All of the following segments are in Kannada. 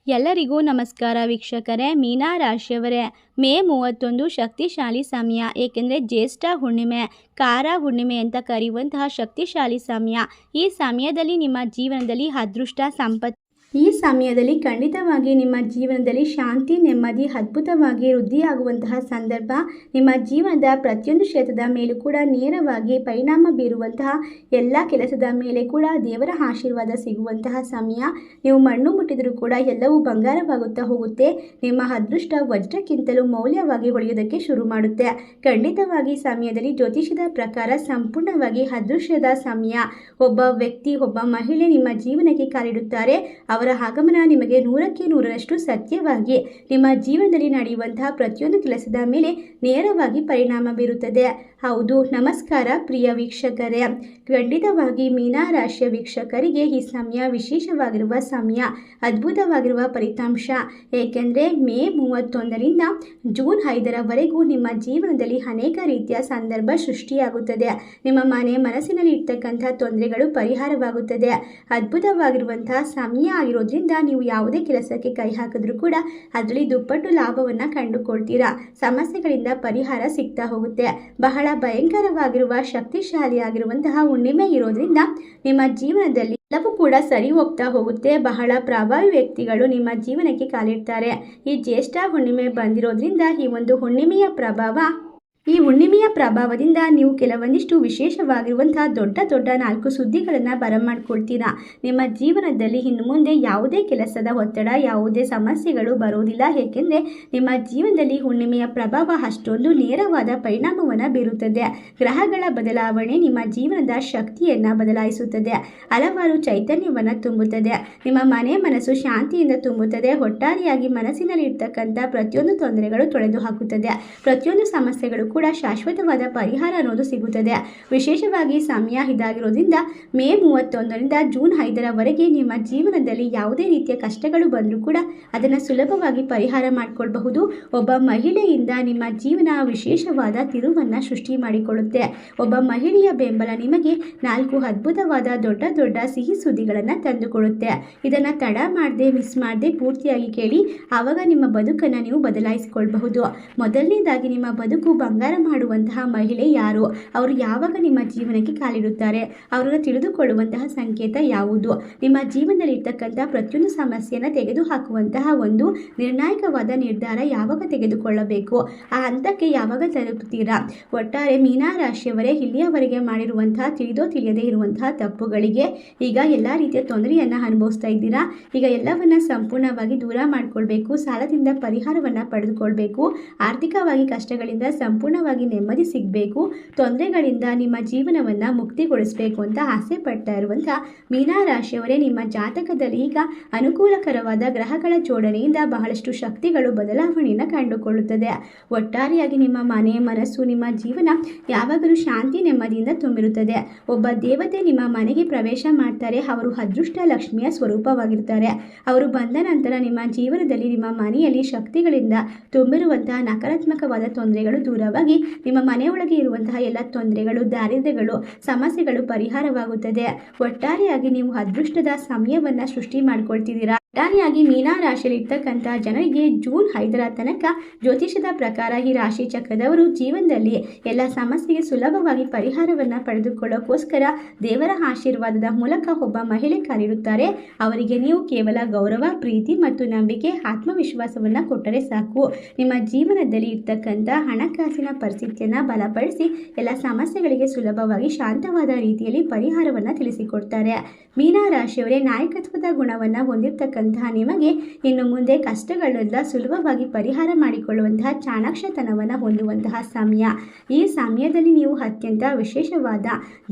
ಎಲ್ಲರಿಗೂ ನಮಸ್ಕಾರ ವೀಕ್ಷಕರೇ. ಮೀನಾ ರಾಶಿಯವರೇ, ಮೇ 31 ಶಕ್ತಿಶಾಲಿ ಸಮಯ. ಏಕೆಂದರೆ ಜ್ಯೇಷ್ಠ ಹುಣ್ಣಿಮೆ, ಕಾರ ಹುಣ್ಣಿಮೆ ಅಂತ ಕರೆಯುವಂತಹ ಶಕ್ತಿಶಾಲಿ ಸಮಯ. ಈ ಸಮಯದಲ್ಲಿ ನಿಮ್ಮ ಜೀವನದಲ್ಲಿ ಅದೃಷ್ಟ, ಸಂಪತ್ತು, ಈ ಸಮಯದಲ್ಲಿ ಖಂಡಿತವಾಗಿ ನಿಮ್ಮ ಜೀವನದಲ್ಲಿ ಶಾಂತಿ, ನೆಮ್ಮದಿ ಅದ್ಭುತವಾಗಿ ವೃದ್ಧಿಯಾಗುವಂತಹ ಸಂದರ್ಭ. ನಿಮ್ಮ ಜೀವನದ ಪ್ರತಿಯೊಂದು ಕ್ಷೇತ್ರದ ಮೇಲೂ ಕೂಡ ನೇರವಾಗಿ ಪರಿಣಾಮ ಬೀರುವಂತಹ ಎಲ್ಲ ಕೆಲಸದ ಮೇಲೆ ಕೂಡ ದೇವರ ಆಶೀರ್ವಾದ ಸಿಗುವಂತಹ ಸಮಯ. ನೀವು ಮಣ್ಣು ಮುಟ್ಟಿದರೂ ಕೂಡ ಎಲ್ಲವೂ ಬಂಗಾರವಾಗುತ್ತಾ ಹೋಗುತ್ತೆ. ನಿಮ್ಮ ಅದೃಷ್ಟ ವಜ್ರಕ್ಕಿಂತಲೂ ಮೌಲ್ಯವಾಗಿ ಹೊಳೆಯೋದಕ್ಕೆ ಶುರು ಮಾಡುತ್ತೆ. ಖಂಡಿತವಾಗಿ ಸಮಯದಲ್ಲಿ ಜ್ಯೋತಿಷದ ಪ್ರಕಾರ ಸಂಪೂರ್ಣವಾಗಿ ಅದೃಷ್ಟದ ಸಮಯ. ಒಬ್ಬ ವ್ಯಕ್ತಿ, ಒಬ್ಬ ಮಹಿಳೆ ನಿಮ್ಮ ಜೀವನಕ್ಕೆ ಕಾಲಿಡುತ್ತಾರೆ. ಅವರ ಆಗಮನ ನಿಮಗೆ 100ಕ್ಕೆ 100ರಷ್ಟು ಸತ್ಯವಾಗಿ ನಿಮ್ಮ ಜೀವನದಲ್ಲಿ ನಡೆಯುವಂತಹ ಪ್ರತಿಯೊಂದು ಕೆಲಸದ ಮೇಲೆ ನೇರವಾಗಿ ಪರಿಣಾಮ ಬೀರುತ್ತದೆ. ಹೌದು, ನಮಸ್ಕಾರ ಪ್ರಿಯ ವೀಕ್ಷಕರೇ. ಖಂಡಿತವಾಗಿ ಮೀನಾ ರಾಶಿಯ ವೀಕ್ಷಕರಿಗೆ ಈ ಸಮಯ ವಿಶೇಷವಾಗಿರುವ ಸಮಯ, ಅದ್ಭುತವಾಗಿರುವ ಫಲಿತಾಂಶ. ಏಕೆಂದರೆ ಮೇ 31ರಿಂದ ಜೂನ್ 5ರವರೆಗೂ ನಿಮ್ಮ ಜೀವನದಲ್ಲಿ ಅನೇಕ ರೀತಿಯ ಸಂದರ್ಭ ಸೃಷ್ಟಿಯಾಗುತ್ತದೆ. ನಿಮ್ಮ ಮನಸ್ಸಿನಲ್ಲಿ ಇರ್ತಕ್ಕಂಥ ತೊಂದರೆಗಳು ಪರಿಹಾರವಾಗುತ್ತದೆ. ಅದ್ಭುತವಾಗಿರುವಂತಹ ಸಮಯ ಆಗಿರೋದ್ರಿಂದ ನೀವು ಯಾವುದೇ ಕೆಲಸಕ್ಕೆ ಕೈ ಹಾಕಿದ್ರೂ ಕೂಡ ಅದರಲ್ಲಿ ದುಪ್ಪಟ್ಟು ಲಾಭವನ್ನು ಕಂಡುಕೊಳ್ತೀರಾ. ಸಮಸ್ಯೆಗಳಿಂದ ಪರಿಹಾರ ಸಿಗ್ತಾ ಹೋಗುತ್ತೆ. ಬಹಳ ಭಯಂಕರವಾಗಿರುವ ಶಕ್ತಿಶಾಲಿಯಾಗಿರುವಂತಹ ಹುಣ್ಣಿಮೆ ಇರೋದ್ರಿಂದ ನಿಮ್ಮ ಜೀವನದಲ್ಲಿ ಎಲ್ಲವೂ ಕೂಡ ಸರಿ ಹೋಗ್ತಾ ಹೋಗುತ್ತೆ. ಬಹಳ ಪ್ರಭಾವಿ ವ್ಯಕ್ತಿಗಳು ನಿಮ್ಮ ಜೀವನಕ್ಕೆ ಕಾಲಿಡ್ತಾರೆ. ಈ ಜ್ಯೇಷ್ಠ ಹುಣ್ಣಿಮೆ ಬಂದಿರೋದ್ರಿಂದ ಈ ಒಂದು ಹುಣ್ಣಿಮೆಯ ಪ್ರಭಾವದಿಂದ ನೀವು ಕೆಲವೊಂದಿಷ್ಟು ವಿಶೇಷವಾಗಿರುವಂತಹ ದೊಡ್ಡ 4 ಸುದ್ದಿಗಳನ್ನು ಬರಮಾಡ್ಕೊಳ್ತೀರಾ. ನಿಮ್ಮ ಜೀವನದಲ್ಲಿ ಇನ್ನು ಮುಂದೆ ಯಾವುದೇ ಕೆಲಸದ ಒತ್ತಡ, ಯಾವುದೇ ಸಮಸ್ಯೆಗಳು ಬರೋದಿಲ್ಲ. ಏಕೆಂದರೆ ನಿಮ್ಮ ಜೀವನದಲ್ಲಿ ಹುಣ್ಣಿಮೆಯ ಪ್ರಭಾವ ಅಷ್ಟೊಂದು ನೇರವಾದ ಪರಿಣಾಮವನ್ನು ಬೀರುತ್ತದೆ. ಗ್ರಹಗಳ ಬದಲಾವಣೆ ನಿಮ್ಮ ಜೀವನದ ಶಕ್ತಿಯನ್ನು ಬದಲಾಯಿಸುತ್ತದೆ. ಹಲವಾರು ಚೈತನ್ಯವನ್ನು ತುಂಬುತ್ತದೆ. ನಿಮ್ಮ ಮನಸ್ಸು ಶಾಂತಿಯಿಂದ ತುಂಬುತ್ತದೆ. ಒಟ್ಟಾರೆಯಾಗಿ ಮನಸ್ಸಿನಲ್ಲಿ ಇರ್ತಕ್ಕಂಥ ಪ್ರತಿಯೊಂದು ತೊಂದರೆಗಳು ತೊಳೆದು ಹಾಕುತ್ತದೆ. ಪ್ರತಿಯೊಂದು ಸಮಸ್ಯೆಗಳು ಕೂಡ ಶಾಶ್ವತವಾದ ಪರಿಹಾರ ಅನ್ನೋದು ಸಿಗುತ್ತದೆ. ವಿಶೇಷವಾಗಿ ಸಮಯ ಇದಾಗಿರೋದ್ರಿಂದ ಮೇ 31ರಿಂದ ಜೂನ್ 5ರವರೆಗೆ ನಿಮ್ಮ ಜೀವನದಲ್ಲಿ ಯಾವುದೇ ರೀತಿಯ ಕಷ್ಟಗಳು ಬಂದರೂ ಕೂಡ ಅದನ್ನು ಸುಲಭವಾಗಿ ಪರಿಹಾರ ಮಾಡಿಕೊಳ್ಳಬಹುದು. ಒಬ್ಬ ಮಹಿಳೆಯಿಂದ ನಿಮ್ಮ ಜೀವನ ವಿಶೇಷವಾದ ತಿರುವನ್ನು ಸೃಷ್ಟಿ ಮಾಡಿಕೊಳ್ಳುತ್ತೆ. ಒಬ್ಬ ಮಹಿಳೆಯ ಬೆಂಬಲ ನಿಮಗೆ 4 ಅದ್ಭುತವಾದ ದೊಡ್ಡ ಸಿಹಿ ಸುದ್ದಿಗಳನ್ನು ತಂದುಕೊಡುತ್ತೆ. ಇದನ್ನು ತಡ ಮಾಡದೆ, ಮಿಸ್ ಮಾಡದೆ ಪೂರ್ತಿಯಾಗಿ ಕೇಳಿ. ಆವಾಗ ನಿಮ್ಮ ಬದುಕನ್ನು ನೀವು ಬದಲಾಯಿಸಿಕೊಳ್ಳಬಹುದು. ಮೊದಲನೇದಾಗಿ, ನಿಮ್ಮ ಬದುಕು ಬಂಗಾರ ಮಾಡುವಂತಹ ಮಹಿಳೆ ಯಾರು, ಅವರು ಯಾವಾಗ ನಿಮ್ಮ ಜೀವನಕ್ಕೆ ಕಾಲಿಡುತ್ತಾರೆ, ಅವರನ್ನು ತಿಳಿದುಕೊಳ್ಳುವಂತಹ ಸಂಕೇತ ಯಾವುದು, ನಿಮ್ಮ ಜೀವನದಲ್ಲಿ ಇರ್ತಕ್ಕಂಥ ಪ್ರತಿಯೊಂದು ಸಮಸ್ಯೆಯನ್ನು ತೆಗೆದುಹಾಕುವಂತಹ ಒಂದು ನಿರ್ಣಾಯಕವಾದ ನಿರ್ಧಾರ ಯಾವಾಗ ತೆಗೆದುಕೊಳ್ಳಬೇಕು, ಆ ಹಂತಕ್ಕೆ ಯಾವಾಗ ತಲುಪುತ್ತೀರಾ. ಒಟ್ಟಾರೆ ಮೀನಾ ರಾಶಿಯವರೇ, ಇಲ್ಲಿಯವರೆಗೆ ಮಾಡಿರುವಂತಹ ತಿಳಿದೋ ತಿಳಿಯದೇ ಇರುವಂತಹ ತಪ್ಪುಗಳಿಗೆ ಈಗ ಎಲ್ಲ ರೀತಿಯ ತೊಂದರೆಯನ್ನು ಅನುಭವಿಸ್ತಾ ಇದ್ದೀರಾ. ಈಗ ಎಲ್ಲವನ್ನ ಸಂಪೂರ್ಣವಾಗಿ ದೂರ ಮಾಡಿಕೊಳ್ಬೇಕು. ಸಾಲದಿಂದ ಪರಿಹಾರವನ್ನು ಪಡೆದುಕೊಳ್ಬೇಕು. ಆರ್ಥಿಕವಾಗಿ ಕಷ್ಟಗಳಿಂದ ಸಂಪೂರ್ಣವಾಗಿ ನೆಮ್ಮದಿ ಸಿಗಬೇಕು. ತೊಂದರೆಗಳಿಂದ ನಿಮ್ಮ ಜೀವನವನ್ನು ಮುಕ್ತಿಗೊಳಿಸಬೇಕು ಅಂತ ಆಸೆ ಪಡ್ತಾ ಇರುವಂತಹ ಮೀನಾ ರಾಶಿಯವರೇ, ನಿಮ್ಮ ಜಾತಕದಲ್ಲಿ ಈಗ ಅನುಕೂಲಕರವಾದ ಗ್ರಹಗಳ ಜೋಡಣೆಯಿಂದ ಬಹಳಷ್ಟು ಶಕ್ತಿಗಳು ಬದಲಾವಣೆಯನ್ನು ಕಂಡುಕೊಳ್ಳುತ್ತದೆ. ಒಟ್ಟಾರೆಯಾಗಿ ನಿಮ್ಮ ಮನಸ್ಸು, ನಿಮ್ಮ ಜೀವನ ಯಾವಾಗಲೂ ಶಾಂತಿ, ನೆಮ್ಮದಿಯಿಂದ ತುಂಬಿರುತ್ತದೆ. ಒಬ್ಬ ದೇವತೆ ನಿಮ್ಮ ಮನೆಗೆ ಪ್ರವೇಶ ಮಾಡ್ತಾರೆ. ಅವರು ಅದೃಷ್ಟ ಲಕ್ಷ್ಮಿಯ ಸ್ವರೂಪವಾಗಿರ್ತಾರೆ. ಅವರು ಬಂದ ನಂತರ ನಿಮ್ಮ ಜೀವನದಲ್ಲಿ, ನಿಮ್ಮ ಮನೆಯಲ್ಲಿ ಶಕ್ತಿಗಳಿಂದ ತುಂಬಿರುವಂತಹ ನಕಾರಾತ್ಮಕವಾದ ತೊಂದರೆಗಳು ದೂರವಾಗಿ ನಿಮ್ಮ ಮನೆಯೊಳಗೆ ಇರುವಂತಹ ಎಲ್ಲ ತೊಂದರೆಗಳು, ದಾರಿದ್ರ್ಯಗಳು, ಸಮಸ್ಯೆಗಳು ಪರಿಹಾರವಾಗುತ್ತದೆ. ಒಟ್ಟಾರೆಯಾಗಿ ನೀವು ಅದೃಷ್ಟದ ಸಮಯವನ್ನು ಸೃಷ್ಟಿ ಮಾಡ್ಕೊಳ್ತಿದ್ದೀರಾ. ಒಟ್ಟಾರೆಯಾಗಿ ಮೀನಾ ರಾಶಿಯಲ್ಲಿ ಇರ್ತಕ್ಕಂಥ ಜನರಿಗೆ ಜೂನ್ 5ರ ತನಕ ಜ್ಯೋತಿಷದ ಪ್ರಕಾರ ಈ ರಾಶಿ ಚಕ್ರದವರು ಜೀವನದಲ್ಲಿ ಎಲ್ಲ ಸಮಸ್ಯೆಗೆ ಸುಲಭವಾಗಿ ಪರಿಹಾರವನ್ನು ಪಡೆದುಕೊಳ್ಳೋಕ್ಕೋಸ್ಕರ ದೇವರ ಆಶೀರ್ವಾದದ ಮೂಲಕ ಒಬ್ಬ ಮಹಿಳೆ ಕಾಲಿಡುತ್ತಾರೆ. ಅವರಿಗೆ ನೀವು ಕೇವಲ ಗೌರವ, ಪ್ರೀತಿ ಮತ್ತು ನಂಬಿಕೆ, ಆತ್ಮವಿಶ್ವಾಸವನ್ನು ಕೊಟ್ಟರೆ ಸಾಕು. ನಿಮ್ಮ ಜೀವನದಲ್ಲಿ ಇರ್ತಕ್ಕಂಥ ಹಣಕಾಸಿನ ಪರಿಸ್ಥಿತಿಯನ್ನು ಬಲಪಡಿಸಿ ಎಲ್ಲ ಸಮಸ್ಯೆಗಳಿಗೆ ಸುಲಭವಾಗಿ ಶಾಂತವಾದ ರೀತಿಯಲ್ಲಿ ಪರಿಹಾರವನ್ನು ತಿಳಿಸಿಕೊಡ್ತಾರೆ. ಮೀನಾ ರಾಶಿಯವರೇ, ನಾಯಕತ್ವದ ಗುಣವನ್ನು ಹೊಂದಿರತಕ್ಕಂತಹ ನಿಮಗೆ ಇನ್ನು ಮುಂದೆ ಕಷ್ಟಗಳೆಲ್ಲ ಸುಲಭವಾಗಿ ಪರಿಹಾರ ಮಾಡಿಕೊಳ್ಳುವಂತಹ ಚಾಣಾಕ್ಷತನವನ್ನು ಹೊಂದುವಂತಹ ಸಮಯ. ಈ ಸಮಯದಲ್ಲಿ ನೀವು ಅತ್ಯಂತ ವಿಶೇಷವಾದ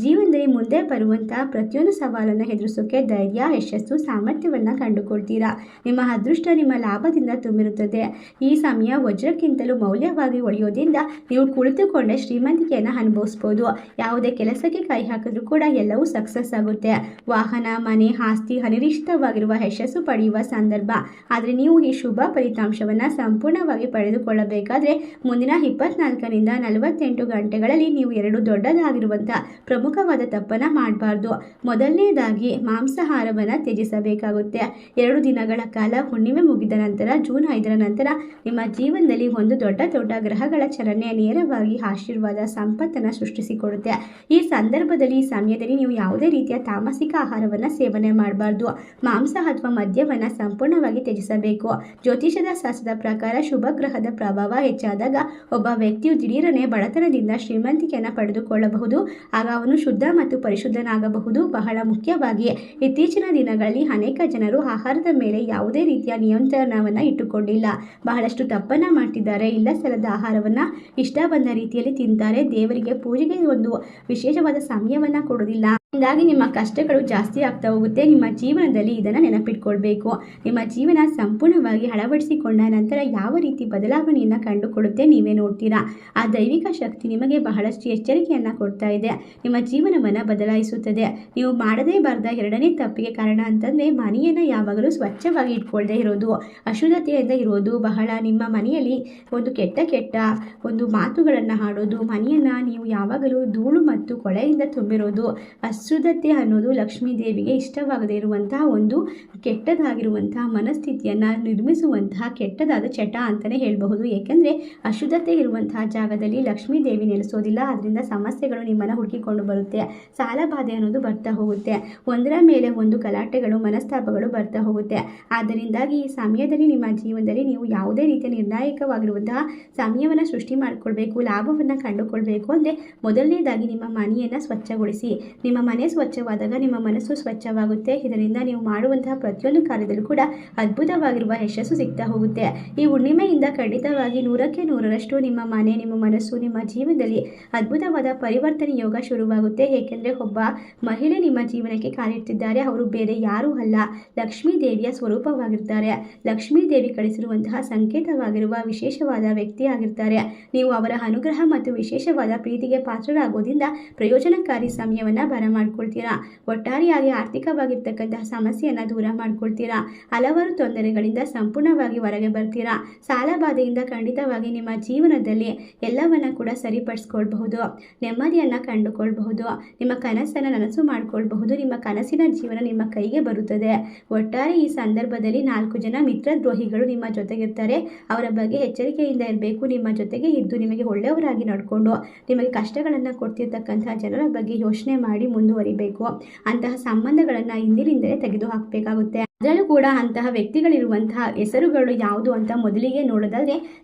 ಜೀವನದಲ್ಲಿ ಮುಂದೆ ಬರುವಂತಹ ಪ್ರತಿಯೊಂದು ಸವಾಲನ್ನು ಎದುರಿಸೋಕೆ ಧೈರ್ಯ, ಯಶಸ್ಸು, ಸಾಮರ್ಥ್ಯವನ್ನು ಕಂಡುಕೊಳ್ತೀರಾ. ನಿಮ್ಮ ಅದೃಷ್ಟ ನಿಮ್ಮ ಲಾಭದಿಂದ ತುಂಬಿರುತ್ತದೆ. ಈ ಸಮಯ ವಜ್ರಕ್ಕಿಂತಲೂ ಮೌಲ್ಯವಾಗಿ ಒಳೆಯೋದ್ರಿಂದ ನೀವು ಕುಳಿತುಕೊಂಡೇ ಶ್ರೀಮಂತಿಕೆಯನ್ನು ಅನುಭವಿಸ್ಬೋದು. ಯಾವುದೇ ಕೆಲಸಕ್ಕೆ ಕೈ ಹಾಕಿದ್ರೂ ಕೂಡ ಎಲ್ಲವೂ ಸಕ್ಸಸ್ ಆಗುತ್ತೆ. ವಾಹನ, ಮನೆ, ಆಸ್ತಿ, ಅನಿರೀಕ್ಷಿತವಾಗಿರುವ ಯಶಸ್ಸು ಪಡೆಯುವ ಸಂದರ್ಭ. ಆದರೆ ನೀವು ಈ ಶುಭ ಫಲಿತಾಂಶವನ್ನು ಸಂಪೂರ್ಣವಾಗಿ ಪಡೆದುಕೊಳ್ಳಬೇಕಾದ್ರೆ ಮುಂದಿನ 24ರಿಂದ 48 ಗಂಟೆಗಳಲ್ಲಿ ನೀವು 2 ದೊಡ್ಡದಾಗಿರುವಂಥ ಪ್ರಮುಖವಾದ ತಪ್ಪನ್ನು ಮಾಡಬಾರ್ದು. ಮೊದಲನೇದಾಗಿ ಮಾಂಸಾಹಾರವನ್ನು ತ್ಯಜಿಸಬೇಕಾಗುತ್ತೆ. 2 ದಿನಗಳ ಕಾಲ ಹುಣ್ಣಿಮೆ ಮುಗಿದ ನಂತರ ಜೂನ್ 5ರ ನಂತರ ನಿಮ್ಮ ಜೀವನದಲ್ಲಿ ಒಂದು ದೊಡ್ಡ ಗ್ರಹಗಳ ಚಲನೆ ನೇರವಾಗಿ ಆಶೀರ್ವಾದ ಸಂಪತ್ತನ್ನು ಸೃಷ್ಟಿಸಿಕೊಡುತ್ತೆ. ಈ ಸಂದರ್ಭದಲ್ಲಿ ಈ ಸಮಯದಲ್ಲಿ ನೀವು ಯಾವುದೇ ರೀತಿಯ ತಾಮಸಿಕ ಆಹಾರವನ್ನು ಸೇವನೆ ಮಾಡಬಾರ್ದು. ಮಾಂಸ ಅಥವಾ ಮದ್ಯವನ್ನು ಸಂಪೂರ್ಣವಾಗಿ ತ್ಯಜಿಸಬೇಕು. ಜ್ಯೋತಿಷದ ಶಾಸ್ತ್ರದ ಪ್ರಕಾರ ಶುಭ ಗ್ರಹದ ಪ್ರಭಾವ ಹೆಚ್ಚಾದಾಗ ಒಬ್ಬ ವ್ಯಕ್ತಿಯು ದಿಢೀರನೆ ಬಡತನದಿಂದ ಶ್ರೀಮಂತಿಕೆಯನ್ನು ಪಡೆದುಕೊಳ್ಳಬಹುದು. ಆಗ ಅವನು ಶುದ್ಧ ಮತ್ತು ಪರಿಶುದ್ಧನಾಗಬಹುದು. ಬಹಳ ಮುಖ್ಯವಾಗಿ ಇತ್ತೀಚಿನ ದಿನಗಳಲ್ಲಿ ಅನೇಕ ಜನರು ಆಹಾರದ ಮೇಲೆ ಯಾವುದೇ ರೀತಿಯ ನಿಯಂತ್ರಣವನ್ನು ಇಟ್ಟುಕೊಂಡಿಲ್ಲ. ಬಹಳಷ್ಟು ತಪ್ಪನ್ನು ಮಾಡ್ತಿದ್ದಾರೆ. ಇಲ್ಲ ಸಲ್ಲದ ಆಹಾರವನ್ನು ಇಷ್ಟ ಬಂದ ರೀತಿಯಲ್ಲಿ ತಿಂತಾರೆ. ದೇವರಿಗೆ ಪೂಜೆಗೆ ಒಂದು ವಿಶೇಷವಾದ ಸಮಯವನ್ನು ಕೊಡೋದಿಲ್ಲ. ಹೀಗಾಗಿ ನಿಮ್ಮ ಕಷ್ಟಗಳು ಜಾಸ್ತಿ ಆಗ್ತಾ ಹೋಗುತ್ತೆ. ನಿಮ್ಮ ಜೀವನದಲ್ಲಿ ಇದನ್ನು ನೆನಪಿಟ್ಕೊಳ್ಬೇಕು. ನಿಮ್ಮ ಜೀವನ ಸಂಪೂರ್ಣವಾಗಿ ಅಳವಡಿಸಿಕೊಂಡ ನಂತರ ಯಾವ ರೀತಿ ಬದಲಾವಣೆಯನ್ನು ಕಂಡುಕೊಳ್ಳುತ್ತೆ ನೀವೇ ನೋಡ್ತೀರಾ. ಆ ದೈವಿಕ ಶಕ್ತಿ ನಿಮಗೆ ಬಹಳಷ್ಟು ಎಚ್ಚರಿಕೆಯನ್ನು ಕೊಡ್ತಾ ಇದೆ. ನಿಮ್ಮ ಜೀವನವನ್ನು ಬದಲಾಯಿಸುತ್ತದೆ. ನೀವು ಮಾಡದೇ ಬಾರದ 2ನೇ ತಪ್ಪಿಗೆ ಕಾರಣ ಅಂತಂದರೆ ಮನೆಯನ್ನು ಯಾವಾಗಲೂ ಸ್ವಚ್ಛವಾಗಿ ಇಟ್ಕೊಳ್ಳದೆ ಇರೋದು, ಅಶುದ್ಧತೆಯಿಂದ ಇರೋದು. ಬಹಳ ನಿಮ್ಮ ಮನೆಯಲ್ಲಿ ಒಂದು ಕೆಟ್ಟ ಒಂದು ಮಾತುಗಳನ್ನು ಆಡೋದು, ಮನೆಯನ್ನು ನೀವು ಯಾವಾಗಲೂ ಧೂಳು ಮತ್ತು ಕೊಳೆಯಿಂದ ತುಂಬಿರೋದು. ಅಶುದ್ಧತೆ ಅನ್ನೋದು ಲಕ್ಷ್ಮೀ ದೇವಿಗೆ ಇಷ್ಟವಾಗದೇ ಇರುವಂತಹ ಒಂದು ಕೆಟ್ಟದಾಗಿರುವಂತಹ ಮನಸ್ಥಿತಿಯನ್ನು ನಿರ್ಮಿಸುವಂತಹ ಕೆಟ್ಟದಾದ ಚಟ ಅಂತಲೇ ಹೇಳಬಹುದು. ಏಕೆಂದರೆ ಅಶುದ್ಧತೆ ಇರುವಂತಹ ಜಾಗದಲ್ಲಿ ಲಕ್ಷ್ಮೀ ದೇವಿ ನೆಲೆಸೋದಿಲ್ಲ. ಅದರಿಂದ ಸಮಸ್ಯೆಗಳು ನಿಮ್ಮನ್ನು ಹುಡುಕಿಕೊಂಡು ಬರುತ್ತೆ. ಸಾಲ ಬಾಧೆ ಅನ್ನೋದು ಬರ್ತಾ ಹೋಗುತ್ತೆ. ಒಂದರ ಮೇಲೆ ಒಂದು ಗಲಾಟೆಗಳು, ಮನಸ್ತಾಪಗಳು ಬರ್ತಾ ಹೋಗುತ್ತೆ. ಆದ್ದರಿಂದಾಗಿ ಈ ಸಮಯದಲ್ಲಿ ನಿಮ್ಮ ಜೀವನದಲ್ಲಿ ನೀವು ಯಾವುದೇ ರೀತಿಯ ನಿರ್ಣಾಯಕವಾಗಿರುವಂತಹ ಸಮಯವನ್ನು ಸೃಷ್ಟಿ ಮಾಡಿಕೊಳ್ಬೇಕು, ಲಾಭವನ್ನು ಕಂಡುಕೊಳ್ಬೇಕು ಅಂದರೆ ಮೊದಲನೇದಾಗಿ ನಿಮ್ಮ ಮನೆಯನ್ನು ಸ್ವಚ್ಛಗೊಳಿಸಿ. ನಿಮ್ಮ ಮನೆ ಸ್ವಚ್ಛವಾದಾಗ ನಿಮ್ಮ ಮನಸ್ಸು ಸ್ವಚ್ಛವಾಗುತ್ತೆ. ಇದರಿಂದ ನೀವು ಮಾಡುವಂತಹ ಪ್ರತಿಯೊಂದು ಕಾರ್ಯದಲ್ಲೂ ಕೂಡ ಅದ್ಭುತವಾಗಿರುವ ಯಶಸ್ಸು ಸಿಗ್ತಾ ಹೋಗುತ್ತೆ. ಈ ಹುಣ್ಣಿಮೆಯಿಂದ ಖಂಡಿತವಾಗಿ 100ಕ್ಕೆ 100ರಷ್ಟು ನಿಮ್ಮ ಮನೆ, ನಿಮ್ಮ ಮನಸ್ಸು, ನಿಮ್ಮ ಜೀವನದಲ್ಲಿ ಅದ್ಭುತವಾದ ಪರಿವರ್ತನೆ ಯೋಗ ಶುರುವಾಗುತ್ತೆ. ಏಕೆಂದರೆ ಒಬ್ಬ ಮಹಿಳೆ ನಿಮ್ಮ ಜೀವನಕ್ಕೆ ಕಾಲಿಡ್ತಿದ್ದಾರೆ. ಅವರು ಬೇರೆ ಯಾರೂ ಅಲ್ಲ, ಲಕ್ಷ್ಮೀ ದೇವಿಯ ಸ್ವರೂಪವಾಗಿರ್ತಾರೆ. ಲಕ್ಷ್ಮೀ ದೇವಿ ಕಳಿಸಿರುವಂತಹ ಸಂಕೇತವಾಗಿರುವ ವಿಶೇಷವಾದ ವ್ಯಕ್ತಿ ಆಗಿರ್ತಾರೆ. ನೀವು ಅವರ ಅನುಗ್ರಹ ಮತ್ತು ವಿಶೇಷವಾದ ಪ್ರೀತಿಗೆ ಪಾತ್ರರಾಗೋದ್ರಿಂದ ಪ್ರಯೋಜನಕಾರಿ ಸಮಯವನ್ನು ಬರಮಾಡ್ಕೊಳ್ತೀರಾ. ಒಟ್ಟಾರೆಯಾಗಿ ಆರ್ಥಿಕವಾಗಿರ್ತಕ್ಕಂತಹ ಸಮಸ್ಯೆಯನ್ನು ದೂರ ಮಾಡ್ಕೊಳ್ತೀರಾ. ಹಲವಾರು ತೊಂದರೆಗಳಿಂದ ಸಂಪೂರ್ಣವಾಗಿ ಹೊರಗೆ ಬರ್ತೀರಾ. ಸಾಲ ಬಾಧೆಯಿಂದ ಖಂಡಿತವಾಗಿ ನಿಮ್ಮ ಜೀವನದಲ್ಲಿ ಎಲ್ಲವನ್ನ ಕೂಡ ಸರಿಪಡಿಸ್ಕೊಳ್ಬಹುದು. ನೆಮ್ಮದಿಯನ್ನು ಕಂಡುಕೊಳ್ಬಹುದು. ನಿಮ್ಮ ಕನಸನ್ನು ನನಸು ಮಾಡಿಕೊಳ್ಬಹುದು. ನಿಮ್ಮ ಕನಸಿನ ಜೀವನ ನಿಮ್ಮ ಕೈಗೆ ಬರುತ್ತದೆ. ಒಟ್ಟಾರೆ ಈ ಸಂದರ್ಭದಲ್ಲಿ 4 ಜನ ಮಿತ್ರದ್ರೋಹಿಗಳು ನಿಮ್ಮ ಜೊತೆಗಿರ್ತಾರೆ. ಅವರ ಬಗ್ಗೆ ಎಚ್ಚರಿಕೆಯಿಂದ ಇರಬೇಕು. ನಿಮ್ಮ ಜೊತೆಗೆ ಇದ್ದು ನಿಮಗೆ ಒಳ್ಳೆಯವರಾಗಿ ನಡ್ಕೊಂಡು ನಿಮಗೆ ಕಷ್ಟಗಳನ್ನು ಕೊಡ್ತಿರ್ತಕ್ಕಂತಹ ಜನರ ಬಗ್ಗೆ ಯೋಚನೆ ಮಾಡಿ ಮುಂದುವರಿಬೇಕು. ಅಂತಹ ಸಂಬಂಧಗಳನ್ನು ಹಿಂದಿನಿಂದಲೇ ತೆಗೆದು ಹಾಕಬೇಕಾಗುತ್ತೆ. ಅದರಲ್ಲೂ ಕೂಡ ಅಂತಹ ವ್ಯಕ್ತಿಗಳಿರುವಂತಹ ಹೆಸರುಗಳು ಯಾವುದು ಅಂತ ಮೊದಲಿಗೆ ನೋಡೋದಾದರೆ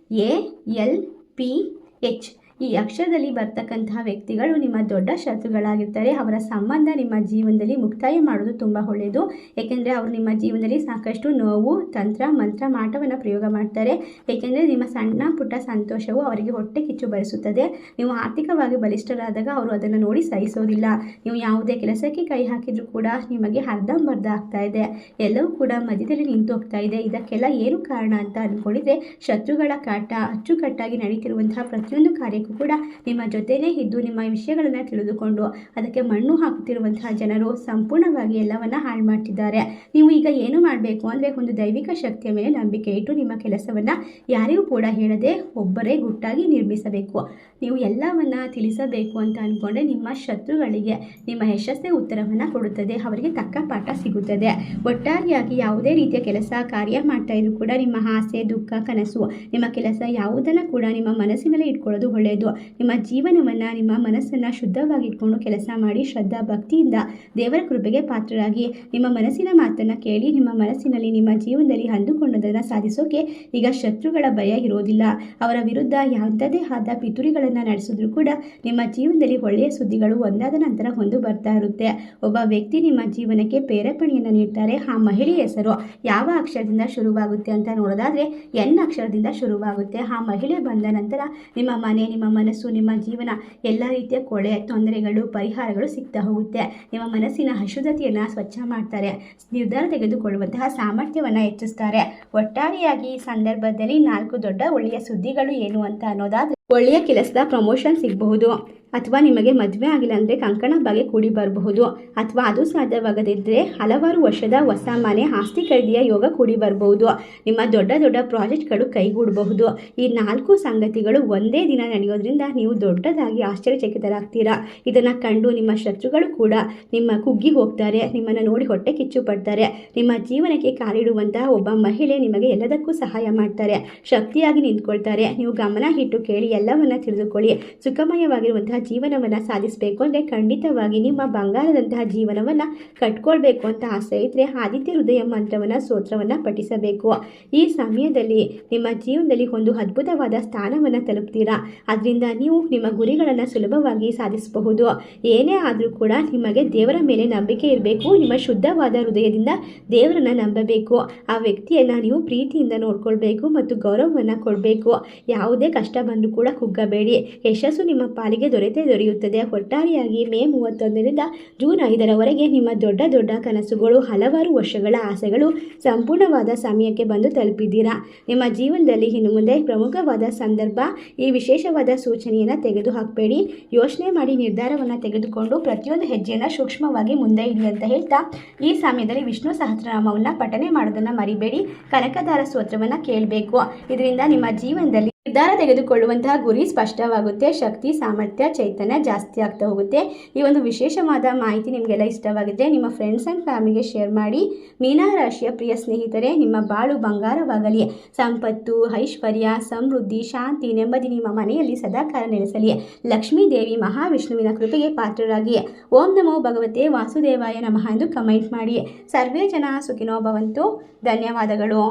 ALPH ಈ ಅಕ್ಷರದಲ್ಲಿ ಬರ್ತಕ್ಕಂತಹ ವ್ಯಕ್ತಿಗಳು ನಿಮ್ಮ ದೊಡ್ಡ ಶತ್ರುಗಳಾಗಿರ್ತಾರೆ. ಅವರ ಸಂಬಂಧ ನಿಮ್ಮ ಜೀವನದಲ್ಲಿ ಮುಕ್ತಾಯ ಮಾಡೋದು ತುಂಬ ಒಳ್ಳೆಯದು. ಏಕೆಂದರೆ ಅವರು ನಿಮ್ಮ ಜೀವನದಲ್ಲಿ ಸಾಕಷ್ಟು ನೋವು, ತಂತ್ರ, ಮಂತ್ರ, ಮಾಟವನ್ನು ಪ್ರಯೋಗ ಮಾಡ್ತಾರೆ. ಏಕೆಂದರೆ ನಿಮ್ಮ ಸಣ್ಣ ಪುಟ್ಟ ಸಂತೋಷವು ಅವರಿಗೆ ಹೊಟ್ಟೆ ಕಿಚ್ಚು ಬರಿಸುತ್ತದೆ. ನೀವು ಆರ್ಥಿಕವಾಗಿ ಬಲಿಷ್ಠರಾದಾಗ ಅವರು ಅದನ್ನು ನೋಡಿ ಸಹಿಸೋದಿಲ್ಲ. ನೀವು ಯಾವುದೇ ಕೆಲಸಕ್ಕೆ ಕೈ ಹಾಕಿದರೂ ಕೂಡ ನಿಮಗೆ ಅರ್ಧಂಬರ್ಧ ಆಗ್ತಾ ಇದೆ. ಎಲ್ಲವೂ ಕೂಡ ಮಧ್ಯದಲ್ಲಿ ನಿಂತು ಹೋಗ್ತಾ ಇದೆ. ಇದಕ್ಕೆಲ್ಲ ಏನು ಕಾರಣ ಅಂತ ಅಂದ್ಕೊಂಡಿದ್ರೆ ಶತ್ರುಗಳ ಕಾಟ. ಅಚ್ಚುಕಟ್ಟಾಗಿ ನಡೀತಿರುವಂತಹ ಪ್ರತಿಯೊಂದು ಕಾರ್ಯಕ್ಕೂ ಕೂಡ ನಿಮ್ಮ ಜೊತೆನೇ ಇದ್ದು ನಿಮ್ಮ ವಿಷಯಗಳನ್ನು ತಿಳಿದುಕೊಂಡು ಅದಕ್ಕೆ ಮಣ್ಣು ಹಾಕುತ್ತಿರುವಂತಹ ಜನರು ಸಂಪೂರ್ಣವಾಗಿ ಎಲ್ಲವನ್ನ ಹಾಳು ಮಾಡ್ತಿದ್ದಾರೆ. ನೀವು ಈಗ ಏನು ಮಾಡಬೇಕು ಅಂದರೆ ಒಂದು ದೈವಿಕ ಶಕ್ತಿಯ ಮೇಲೆ ನಂಬಿಕೆ ಇಟ್ಟು ನಿಮ್ಮ ಕೆಲಸವನ್ನು ಯಾರಿಗೂ ಕೂಡ ಹೇಳದೆ ಒಬ್ಬರೇ ಗುಟ್ಟಾಗಿ ನಿರ್ಮಿಸಬೇಕು. ನೀವು ಎಲ್ಲವನ್ನ ತಿಳಿಸಬೇಕು ಅಂತ ಅಂದ್ಕೊಂಡ್ರೆ ನಿಮ್ಮ ಶತ್ರುಗಳಿಗೆ ನಿಮ್ಮ ಯಶಸ್ಸೇ ಉತ್ತರವನ್ನು ಕೊಡುತ್ತದೆ. ಅವರಿಗೆ ತಕ್ಕ ಪಾಠ ಸಿಗುತ್ತದೆ. ಒಟ್ಟಾರೆಯಾಗಿ ಯಾವುದೇ ರೀತಿಯ ಕೆಲಸ ಕಾರ್ಯ ಮಾಡ್ತಾ ಇದ್ರು ಕೂಡ ನಿಮ್ಮ ಆಸೆ, ದುಃಖ, ಕನಸು, ನಿಮ್ಮ ಕೆಲಸ ಯಾವುದನ್ನು ಕೂಡ ನಿಮ್ಮ ಮನಸ್ಸಿನಲ್ಲಿ ಇಟ್ಕೊಳ್ಳೋದು ಒಳ್ಳೆಯದು. ನಿಮ್ಮ ಜೀವನವನ್ನು, ನಿಮ್ಮ ಮನಸ್ಸನ್ನು ಶುದ್ಧವಾಗಿ ಇಟ್ಕೊಂಡು ಕೆಲಸ ಮಾಡಿ ಶ್ರದ್ಧಾ ಭಕ್ತಿಯಿಂದ ದೇವರ ಕೃಪೆಗೆ ಪಾತ್ರರಾಗಿ ನಿಮ್ಮ ಮನಸ್ಸಿನ ಮಾತನ್ನು ಕೇಳಿ ನಿಮ್ಮ ಮನಸ್ಸಿನಲ್ಲಿ ನಿಮ್ಮ ಜೀವನದಲ್ಲಿ ಅಂದುಕೊಂಡದನ್ನು ಸಾಧಿಸೋಕೆ ಈಗ ಶತ್ರುಗಳ ಭಯ ಇರೋದಿಲ್ಲ. ಅವರ ವಿರುದ್ಧ ಯಾವುದೇ ಆದ ಪಿತೂರಿಗಳನ್ನು ನಡೆಸಿದ್ರು ಕೂಡ ನಿಮ್ಮ ಜೀವನದಲ್ಲಿ ಒಳ್ಳೆಯ ಸುದ್ದಿಗಳು ಒಂದಾದ ನಂತರ ಒಂದು ಬರ್ತಾ ಇರುತ್ತೆ. ಒಬ್ಬ ವ್ಯಕ್ತಿ ನಿಮ್ಮ ಜೀವನಕ್ಕೆ ಪ್ರೇರೇಪಣೆಯನ್ನು ನೀಡ್ತಾರೆ. ಆ ಮಹಿಳೆಯ ಹೆಸರು ಯಾವ ಅಕ್ಷರದಿಂದ ಶುರುವಾಗುತ್ತೆ ಅಂತ ನೋಡೋದಾದರೆ N ಅಕ್ಷರದಿಂದ ಶುರುವಾಗುತ್ತೆ. ಆ ಮಹಿಳೆ ಬಂದ ನಂತರ ನಿಮ್ಮ ಮನೆ, ನಿಮ್ಮ ಮನಸ್ಸು, ನಿಮ್ಮ ಜೀವನ ಎಲ್ಲ ರೀತಿಯ ಕೊಳೆ, ತೊಂದರೆಗಳು, ಪರಿಹಾರಗಳು ಸಿಗ್ತಾ ಹೋಗುತ್ತೆ. ನಿಮ್ಮ ಮನಸ್ಸಿನ ಅಶುದ್ಧತೆಯನ್ನು ಸ್ವಚ್ಛ ಮಾಡ್ತಾರೆ. ನಿರ್ಧಾರ ತೆಗೆದುಕೊಳ್ಳುವಂತಹ ಸಾಮರ್ಥ್ಯವನ್ನು ಹೆಚ್ಚಿಸ್ತಾರೆ. ಒಟ್ಟಾರೆಯಾಗಿ ಈ ಸಂದರ್ಭದಲ್ಲಿ 4 ದೊಡ್ಡ ಒಳ್ಳೆಯ ಸುದ್ದಿಗಳು ಏನು ಅಂತ ಅನ್ನೋದಾದರೆ ಒಳ್ಳೆಯ ಕೆಲಸದ ಪ್ರಮೋಷನ್ ಸಿಗಬಹುದು, ಅಥವಾ ನಿಮಗೆ ಮದುವೆ ಆಗಿಲ್ಲ ಅಂದರೆ ಕಂಕಣ ಬಗೆ ಕೂಡಿ ಬರಬಹುದು, ಅಥವಾ ಅದು ಸಾಧ್ಯವಾಗದಿದ್ದರೆ ಹಲವಾರು ವರ್ಷದ ಹೊಸ ಮನೆ ಆಸ್ತಿ ಖರೀದಿಯ ಯೋಗ ಕೂಡಿ ಬರಬಹುದು. ನಿಮ್ಮ ದೊಡ್ಡ ದೊಡ್ಡ ಪ್ರಾಜೆಕ್ಟ್ಗಳು ಕೈಗೂಡಬಹುದು. ಈ 4 ಸಂಗತಿಗಳು ಒಂದೇ ದಿನ ನಡೆಯೋದ್ರಿಂದ ನೀವು ದೊಡ್ಡದಾಗಿ ಆಶ್ಚರ್ಯಚಕಿತರಾಗ್ತೀರಾ. ಇದನ್ನು ಕಂಡು ನಿಮ್ಮ ಶತ್ರುಗಳು ಕೂಡ ನಿಮ್ಮ ಕುಗ್ಗಿ ಹೋಗ್ತಾರೆ, ನಿಮ್ಮನ್ನು ನೋಡಿ ಹೊಟ್ಟೆ ಕಿಚ್ಚು ಪಡ್ತಾರೆ. ನಿಮ್ಮ ಜೀವನಕ್ಕೆ ಕಾಲಿಡುವಂತಹ ಒಬ್ಬ ಮಹಿಳೆ ನಿಮಗೆ ಎಲ್ಲದಕ್ಕೂ ಸಹಾಯ ಮಾಡ್ತಾರೆ, ಶಕ್ತಿಯಾಗಿ ನಿಂತ್ಕೊಳ್ತಾರೆ. ನೀವು ಗಮನ ಇಟ್ಟು ಕೇಳಿ, ಎಲ್ಲವನ್ನ ತಿಳಿದುಕೊಳ್ಳಿ. ಸುಖಮಯವಾಗಿರುವಂತಹ ಜೀವನವನ್ನು ಸಾಧಿಸಬೇಕು ಅಂದರೆ ಖಂಡಿತವಾಗಿ ನಿಮ್ಮ ಬಂಗಾರದಂತಹ ಜೀವನವನ್ನು ಕಟ್ಕೊಳ್ಬೇಕು ಅಂತ ಆಸೆ ಇದ್ದರೆ ಆದಿತ್ಯ ಹೃದಯ ಮಂತ್ರವನ್ನು ಸ್ತೋತ್ರವನ್ನು ಪಠಿಸಬೇಕು. ಈ ಸಮಯದಲ್ಲಿ ನಿಮ್ಮ ಜೀವನದಲ್ಲಿ ಒಂದು ಅದ್ಭುತವಾದ ಸ್ಥಾನವನ್ನು ತಲುಪ್ತೀರಾ. ಅದರಿಂದ ನೀವು ನಿಮ್ಮ ಗುರಿಗಳನ್ನು ಸುಲಭವಾಗಿ ಸಾಧಿಸಬಹುದು. ಏನೇ ಆದರೂ ಕೂಡ ನಿಮಗೆ ದೇವರ ಮೇಲೆ ನಂಬಿಕೆ ಇರಬೇಕು. ನಿಮ್ಮ ಶುದ್ಧವಾದ ಹೃದಯದಿಂದ ದೇವರನ್ನು ನಂಬಬೇಕು. ಆ ವ್ಯಕ್ತಿಯನ್ನು ನೀವು ಪ್ರೀತಿಯಿಂದ ನೋಡ್ಕೊಳ್ಬೇಕು ಮತ್ತು ಗೌರವವನ್ನು ಕೊಡಬೇಕು. ಯಾವುದೇ ಕಷ್ಟ ಬಂದರೂ ಕೂಡ ಕುಗ್ಗಬೇಡಿ. ಯಶಸ್ಸು ನಿಮ್ಮ ಪಾಲಿಗೆ ದೊರೆಯುತ್ತದೆ. ಒಟ್ಟಾರೆಯಾಗಿ ಮೇ 31ರಿಂದ ಜೂನ್ 5ರವರೆಗೆ ನಿಮ್ಮ ದೊಡ್ಡ ದೊಡ್ಡ ಕನಸುಗಳು, ಹಲವಾರು ವರ್ಷಗಳ ಆಸೆಗಳು ಸಂಪೂರ್ಣವಾದ ಸಮಯಕ್ಕೆ ಬಂದು ತಲುಪಿದ್ದೀರಾ. ನಿಮ್ಮ ಜೀವನದಲ್ಲಿ ಇನ್ನು ಮುಂದೆ ಪ್ರಮುಖವಾದ ಸಂದರ್ಭ. ಈ ವಿಶೇಷವಾದ ಸೂಚನೆಯನ್ನು ತೆಗೆದು ಹಾಕಬೇಡಿ. ಯೋಚನೆ ಮಾಡಿ ನಿರ್ಧಾರವನ್ನು ತೆಗೆದುಕೊಂಡು ಪ್ರತಿಯೊಂದು ಹೆಜ್ಜೆಯನ್ನು ಸೂಕ್ಷ್ಮವಾಗಿ ಮುಂದೆ ಇಡಿ ಅಂತ ಹೇಳ್ತಾ, ಈ ಸಮಯದಲ್ಲಿ ವಿಷ್ಣು ಸಹಸ್ರನಾಮವನ್ನು ಪಠನೆ ಮಾಡೋದನ್ನು ಮರಿಬೇಡಿ. ಕನಕದಾರ ಸ್ತೋತ್ರವನ್ನು ಕೇಳಬೇಕು. ಇದರಿಂದ ನಿಮ್ಮ ಜೀವನದಲ್ಲಿ ನಿರ್ಧಾರ ತೆಗೆದುಕೊಳ್ಳುವಂತಹ ಗುರಿ ಸ್ಪಷ್ಟವಾಗುತ್ತೆ. ಶಕ್ತಿ, ಸಾಮರ್ಥ್ಯ, ಚೈತನ್ಯ ಜಾಸ್ತಿ ಆಗ್ತಾ ಹೋಗುತ್ತೆ. ಈ ಒಂದು ವಿಶೇಷವಾದ ಮಾಹಿತಿ ನಿಮಗೆಲ್ಲ ಇಷ್ಟವಾಗಿದ್ದರೆ ನಿಮ್ಮ ಫ್ರೆಂಡ್ಸ್ ಆ್ಯಂಡ್ ಫ್ಯಾಮಿಲಿಗೆ ಶೇರ್ ಮಾಡಿ. ಮೀನ ರಾಶಿಯ ಪ್ರಿಯ ಸ್ನೇಹಿತರೆ, ನಿಮ್ಮ ಬಾಳು ಬಂಗಾರವಾಗಲಿ. ಸಂಪತ್ತು, ಐಶ್ವರ್ಯ, ಸಮೃದ್ಧಿ, ಶಾಂತಿ, ನೆಮ್ಮದಿ ನಿಮ್ಮ ಮನೆಯಲ್ಲಿ ಸದಾಕಾಲ ನೆಲೆಸಲಿ. ಲಕ್ಷ್ಮೀ ದೇವಿ ಮಹಾವಿಷ್ಣುವಿನ ಕೃಪೆಗೆ ಪಾತ್ರರಾಗಿ. ಓಂ ನಮೋ ಭಗವತೆ ವಾಸುದೇವಾಯ ನಮಃ ಎಂದು ಕಮೆಂಟ್ ಮಾಡಿ. ಸರ್ವೇ ಜನ ಸುಖಿನೋ ಭವಂತು. ಧನ್ಯವಾದಗಳು.